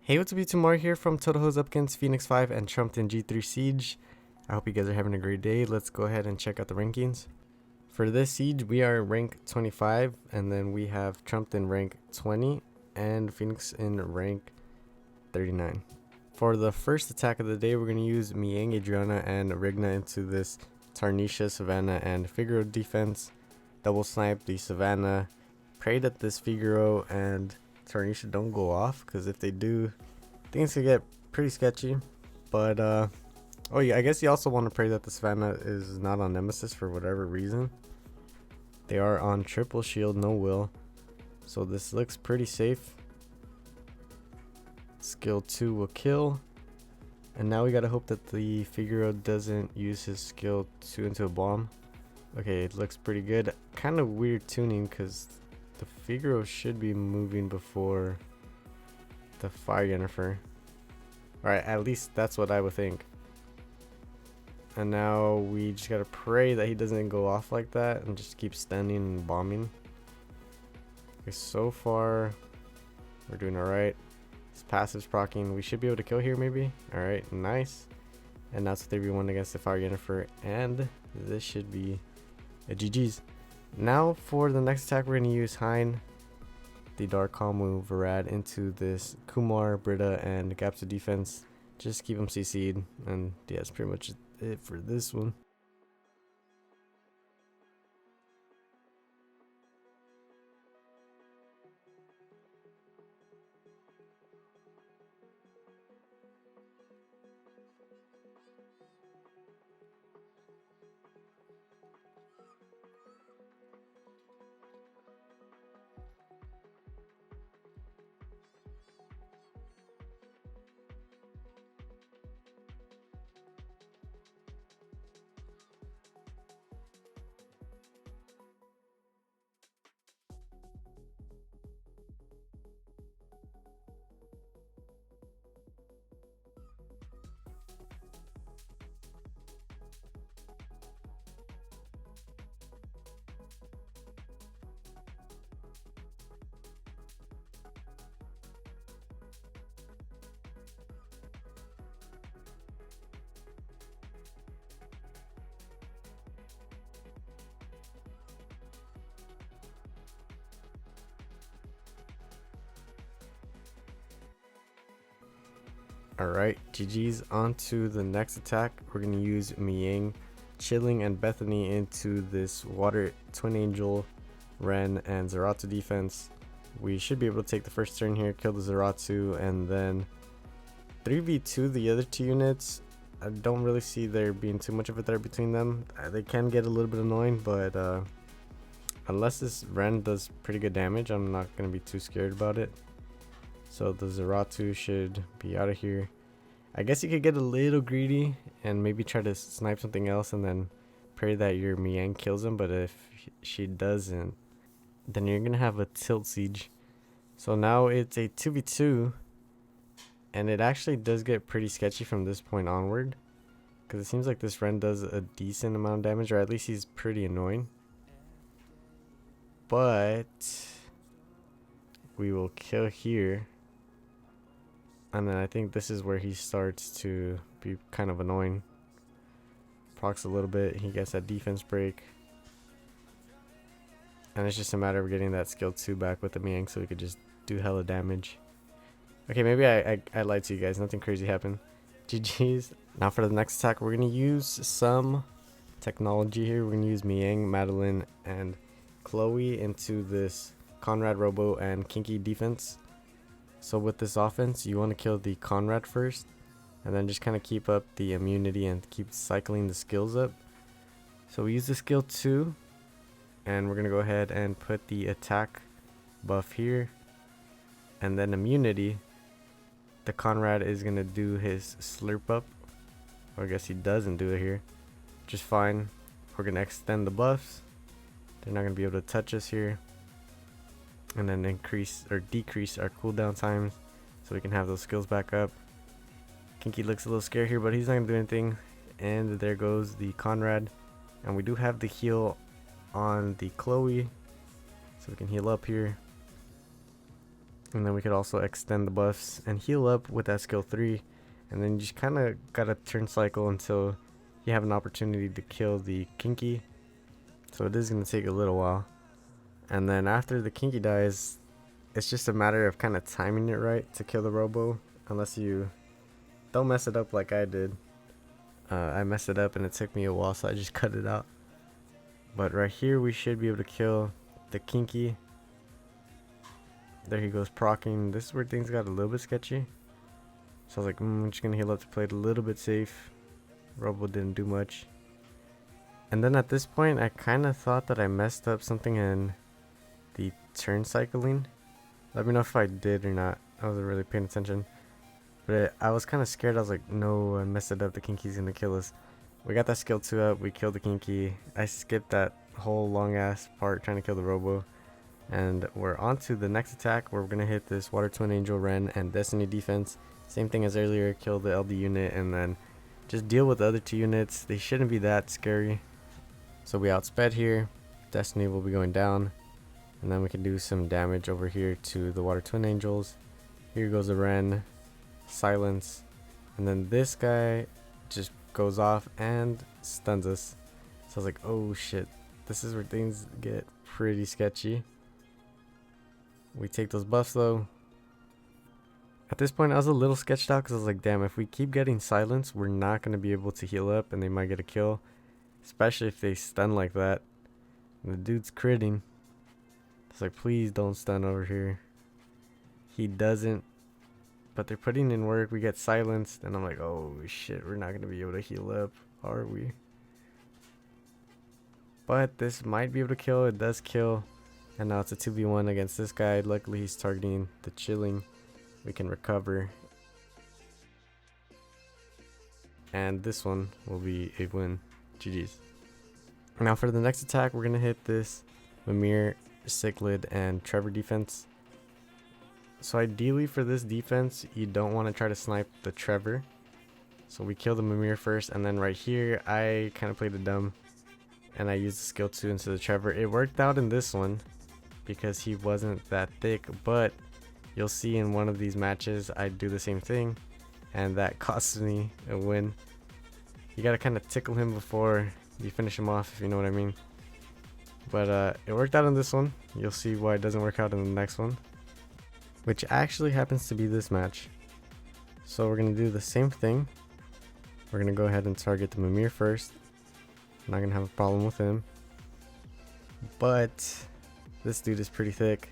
Hey, what's up YouTube, Mario here from Totohoes up against Phenix 5 and Trumped in G3 Siege. I hope you guys are having a great day. Let's go ahead and check out the rankings. For this siege, we are rank 25, and then we have Trumped in rank 20 and Phenix in rank 39. For the first attack of the day, we're going to use Miang, Adriana, and Rigna into this Tarnisha, Savannah, and Figaro defense. Double snipe the Savannah. Pray that this Figaro and Tarnisha don't go off, because if they do, things could get pretty sketchy. But oh yeah, I guess you also want to pray that the Savannah is not on Nemesis for whatever reason. They are on triple shield, no will, so this looks pretty safe. Skill 2 will kill, and now we gotta hope that the Figaro doesn't use his skill 2 into a bomb. Okay, it looks pretty good. Kind of weird tuning because the Figaro should be moving before the Fire Yennefer. Alright, at least that's what I would think. And now we just gotta pray that he doesn't go off like that and just keep standing and bombing. Okay, so far we're doing alright. His passive's proccing. We should be able to kill here maybe. Alright, nice. And that's 3v1 against the Fire Yennefer, and this should be a GG's. Now for the next attack, we're going to use Hein, the Dark Kamu Varad, into this Kumar, Britta, and Gapsa defense. Just keep them CC'd, and yeah, that's pretty much it for this one. Alright, GG's. On to the next attack. We're going to use Miang, Chilling, and Bethany into this Water Twin Angel, Ren, and Zeratu defense. We should be able to take the first turn here, kill the Zeratu, and then 3v2 the other two units. I don't really see there being too much of a threat between them. They can get a little bit annoying, but unless this Ren does pretty good damage, I'm not going to be too scared about it. So the Zeratu should be out of here. I guess you could get a little greedy and maybe try to snipe something else and then pray that your Miang kills him. But if she doesn't, then you're going to have a tilt siege. So now it's a 2v2. And it actually does get pretty sketchy from this point onward, because it seems like this Ren does a decent amount of damage, or at least he's pretty annoying. But we will kill here. And then I think this is where he starts to be kind of annoying. Procs a little bit. He gets that defense break. And it's just a matter of getting that skill 2 back with the Miang so we could just do hella damage. Okay, maybe I lied to you guys. Nothing crazy happened. GG's. Now for the next attack, we're going to use some technology here. We're going to use Miang, Madeline, and Chloe into this Conrad, Robo, and Kinky defense. So with this offense, you want to kill the Conrad first, and then just kind of keep up the immunity and keep cycling the skills up. So we use the skill 2, and we're going to go ahead and put the attack buff here, and then immunity. The Conrad is going to do his slurp up, or I guess he doesn't do it here, just fine. We're going to extend the buffs. They're not going to be able to touch us here. And then increase or decrease our cooldown times so we can have those skills back up. Kinky looks a little scared here, but he's not going to do anything. And there goes the Conrad. And we do have the heal on the Chloe, so we can heal up here. And then we could also extend the buffs and heal up with that skill 3. And then you just kind of gotta turn cycle until you have an opportunity to kill the Kinky. So it is going to take a little while. And then after the Kinky dies, it's just a matter of kind of timing it right to kill the Robo. Unless you don't mess it up like I did. I messed it up and it took me a while, so I just cut it out. But right here we should be able to kill the Kinky. There he goes proccing. This is where things got a little bit sketchy. So I was like, I'm just going to heal up to play it a little bit safe. Robo didn't do much. And then at this point, I kind of thought that I messed up something in the turn cycling. Let me know if I did or not. I wasn't really paying attention. But I was kind of scared. I was like, no, I messed it up. The Kinky's going to kill us. We got that skill 2 up. We killed the Kinky. I skipped that whole long ass part trying to kill the Robo. And we're on to the next attack where we're going to hit this Water Twin Angel, Ren, and Destiny defense. Same thing as earlier, kill the LD unit and then just deal with the other 2 units. They shouldn't be that scary. So we outsped here. Destiny will be going down. And then we can do some damage over here to the Water Twin Angels. Here goes the Ren. Silence. And then this guy just goes off and stuns us. So I was like, oh shit. This is where things get pretty sketchy. We take those buffs though. At this point I was a little sketched out because I was like, damn, if we keep getting silence, we're not going to be able to heal up and they might get a kill. Especially if they stun like that. And the dude's critting. It's like, please don't stun over here. He doesn't. But they're putting in work. We get silenced. And I'm like, oh shit, we're not going to be able to heal up, are we? But this might be able to kill. It does kill. And now it's a 2v1 against this guy. Luckily he's targeting the chilling. We can recover. And this one will be a win. GG's. Now for the next attack, we're going to hit this Mimir, Cichlid, and Trevor defense. So ideally for this defense, you don't want to try to snipe the Trevor. So we kill the Mimir first, and then right here, I kind of played it dumb. And I used the skill 2 into the Trevor. It worked out in this one because he wasn't that thick, but you'll see in one of these matches, I do the same thing. And that costs me a win. You gotta kind of tickle him before you finish him off, if you know what I mean. But it worked out in this one. You'll see why it doesn't work out in the next one, which actually happens to be this match. So we're gonna do the same thing. We're gonna go ahead and target the Mimir first. I'm not gonna have a problem with him, but this dude is pretty thick.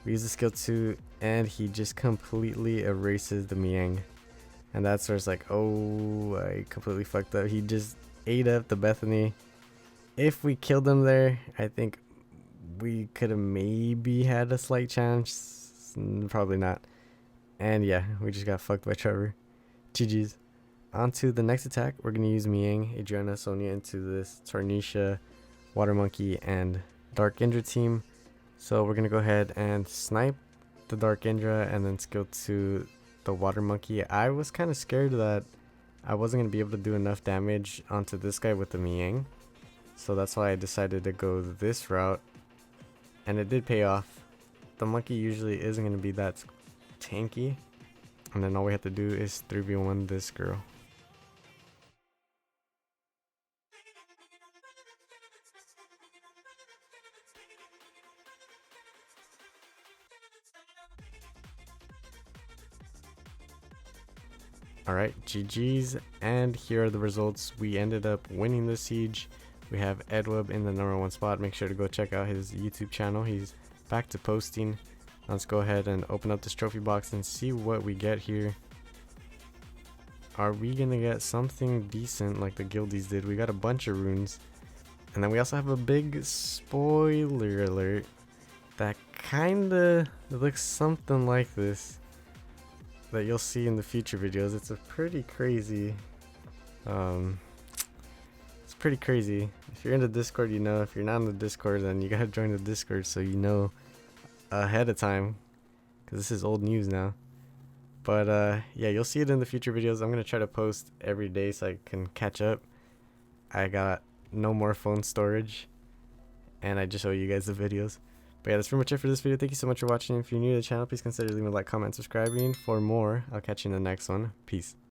We use the skill 2 and he just completely erases the Miang. And that's where it's like, oh, I completely fucked up. He just ate up the Bethany. If we killed him there, I think we could have maybe had a slight chance. Probably not. And yeah, we just got fucked by Trevor. GG's. On to the next attack. We're going to use Miang, Adriana, Sonia into this Tarnisha, Water Monkey, and Dark Indra team. So we're going to go ahead and snipe the Dark Indra and then skill to the Water Monkey. I was kind of scared that I wasn't going to be able to do enough damage onto this guy with the Miang. So that's why I decided to go this route. And it did pay off. The monkey usually isn't going to be that tanky. And then all we have to do is 3v1 this girl. Alright, GG's, and here are the results. We ended up winning the siege. We have Edweb in the #1 spot. Make sure to go check out his YouTube channel. He's back to posting. Let's go ahead and open up this trophy box and see what we get here. Are we gonna get something decent like the guildies did? We got a bunch of runes. And then we also have a big spoiler alert that kinda looks something like this that you'll see in the future videos. It's a pretty crazy it's pretty crazy. If you're in the Discord, you know. If you're not in the Discord, then you gotta join the Discord so you know ahead of time, because this is old news now. But yeah, you'll see it in the future videos. I'm gonna try to post every day so I can catch up. I got no more phone storage and I just show you guys the videos. But yeah, that's pretty much it for this video. Thank you so much for watching. If you're new to the channel, please consider leaving a like, comment, subscribing for more. I'll catch you in the next one. Peace.